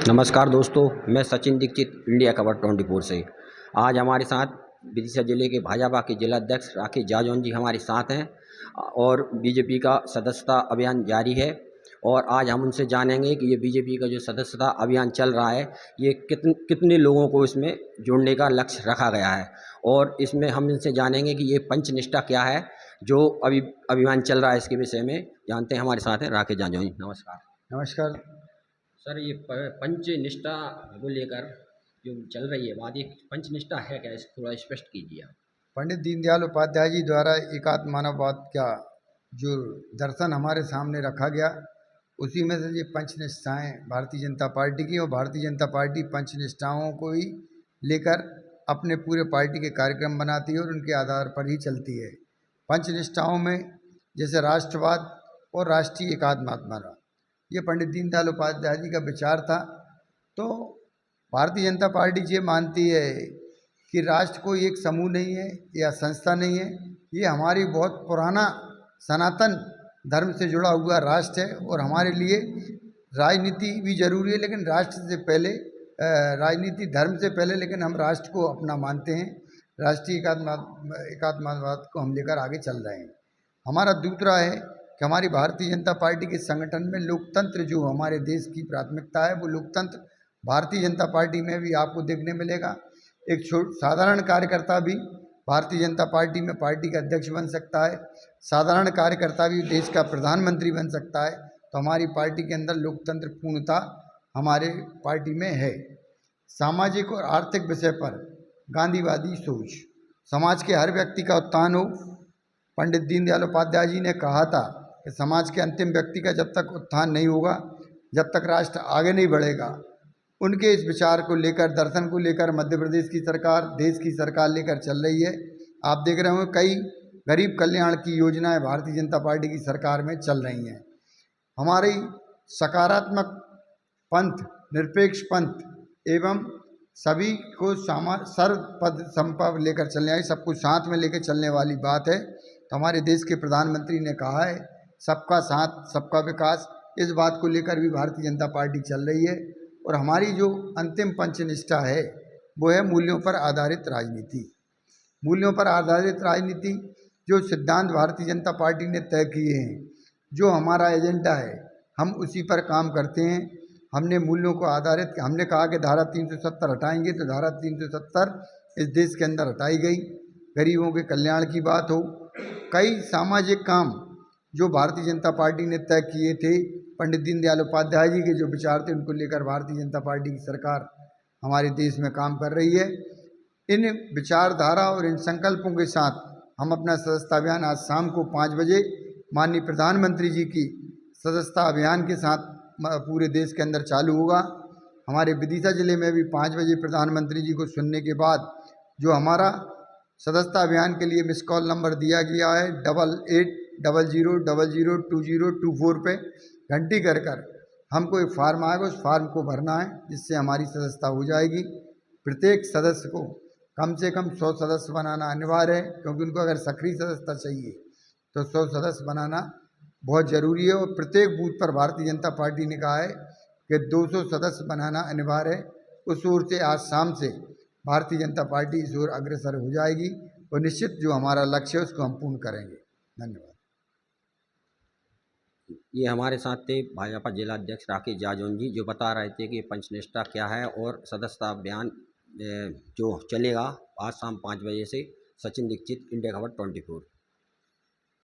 नमस्कार दोस्तों, मैं सचिन दीक्षित इंडिया खबर 24 से। आज हमारे साथ विदिशा जिले के भाजपा के जिलाध्यक्ष राकेश जाजौन जी हमारे साथ हैं और बीजेपी का सदस्यता अभियान जारी है। और आज हम उनसे जानेंगे कि ये बीजेपी का जो सदस्यता अभियान चल रहा है, ये कितने लोगों को इसमें जोड़ने का लक्ष्य रखा गया है। और इसमें हम इनसे जानेंगे कि ये पंचनिष्ठा क्या है, जो अभियान चल रहा है, इसके विषय में जानते हैं। हमारे साथ हैं राकेश जाजौन जी। नमस्कार। नमस्कार। सर, ये पंचनिष्ठा को लेकर जो चल रही है बात, ये पंचनिष्ठा है क्या, इसको थोड़ा स्पष्ट कीजिए आप। पंडित दीनदयाल उपाध्याय जी द्वारा एकात्म मानववाद का जो दर्शन हमारे सामने रखा गया, उसी में से ये पंचनिष्ठाएँ भारतीय जनता पार्टी की, और भारतीय जनता पार्टी पंचनिष्ठाओं को ही लेकर अपने पूरे पार्टी के कार्यक्रम बनाती है और उनके आधार पर ही चलती है। पंचनिष्ठाओं में जैसे राष्ट्रवाद और राष्ट्रीय एकात्म, ये पंडित दीनदयाल उपाध्याय जी का विचार था। तो भारतीय जनता पार्टी ये मानती है कि राष्ट्र कोई एक समूह नहीं है या संस्था नहीं है, ये हमारी बहुत पुराना सनातन धर्म से जुड़ा हुआ राष्ट्र है। और हमारे लिए राजनीति भी जरूरी है, लेकिन राष्ट्र से पहले, राजनीति धर्म से पहले, लेकिन हम राष्ट्र को अपना मानते हैं। राष्ट्रीय एकात्मवाद को हम लेकर आगे चल रहे हैं। हमारा दूसरा है कि हमारी भारतीय जनता पार्टी के संगठन में लोकतंत्र, जो हमारे देश की प्राथमिकता है, वो लोकतंत्र भारतीय जनता पार्टी में भी आपको देखने मिलेगा। एक साधारण कार्यकर्ता भी भारतीय जनता पार्टी में पार्टी का अध्यक्ष बन सकता है, साधारण कार्यकर्ता भी देश का प्रधानमंत्री बन सकता है। तो हमारी पार्टी के अंदर लोकतंत्र पूर्णता हमारे पार्टी में है। सामाजिक और आर्थिक विषय पर गांधीवादी सोच, समाज के हर व्यक्ति का उत्थान हो। पंडित दीनदयाल उपाध्याय जी ने कहा था कि समाज के अंतिम व्यक्ति का जब तक उत्थान नहीं होगा, जब तक राष्ट्र आगे नहीं बढ़ेगा। उनके इस विचार को लेकर, दर्शन को लेकर मध्य प्रदेश की सरकार, देश की सरकार लेकर चल रही है। आप देख रहे हो कई गरीब कल्याण की योजनाएं भारतीय जनता पार्टी की सरकार में चल रही हैं। हमारी सकारात्मक पंथ, निरपेक्ष पंथ एवं सभी को सर्वपद संपद लेकर चलने आई, सबको साथ में लेकर चलने वाली बात है। तो हमारे देश के प्रधानमंत्री ने कहा है सबका साथ सबका विकास, इस बात को लेकर भी भारतीय जनता पार्टी चल रही है। और हमारी जो अंतिम पंचनिष्ठा है वो है मूल्यों पर आधारित राजनीति। मूल्यों पर आधारित राजनीति, जो सिद्धांत भारतीय जनता पार्टी ने तय किए हैं, जो हमारा एजेंडा है, हम उसी पर काम करते हैं। हमने मूल्यों को आधारित, हमने कहा कि धारा 370 हटाएंगे, तो धारा 370 इस देश के अंदर हटाई गई। गरीबों के कल्याण की बात हो, कई सामाजिक काम जो भारतीय जनता पार्टी ने तय किए थे, पंडित दीनदयाल उपाध्याय जी के जो विचार थे, उनको लेकर भारतीय जनता पार्टी की सरकार हमारे देश में काम कर रही है। इन विचारधारा और इन संकल्पों के साथ हम अपना सदस्यता अभियान आज शाम को 5 बजे माननीय प्रधानमंत्री जी की सदस्यता अभियान के साथ पूरे देश के अंदर चालू होगा। हमारे विदिशा जिले में भी 5 बजे प्रधानमंत्री जी को सुनने के बाद जो हमारा सदस्यता अभियान के लिए मिस कॉल नंबर दिया गया है 880000002024 पे घंटी कर हमको एक फार्म आएगा, उस फार्म को भरना है, जिससे हमारी सदस्यता हो जाएगी। प्रत्येक सदस्य को कम से कम 100 सदस्य बनाना अनिवार्य है, क्योंकि उनको अगर सक्रिय सदस्यता चाहिए तो 100 सदस्य बनाना बहुत ज़रूरी है। और प्रत्येक बूथ पर भारतीय जनता पार्टी ने कहा है कि 200 सदस्य बनाना अनिवार्य है। उस ओर से आज शाम से भारतीय जनता पार्टी इस ओर अग्रसर हो जाएगी और निश्चित जो हमारा लक्ष्य है उसको हम पूर्ण करेंगे। धन्यवाद। ये हमारे साथ थे भाजपा जिलाध्यक्ष राकेश जाजौन जी, जो बता रहे थे कि पंचनिष्ठा क्या है और सदस्यता अभियान जो चलेगा आज शाम 5 बजे से। सचिन दीक्षित, इंडिया खबर 24।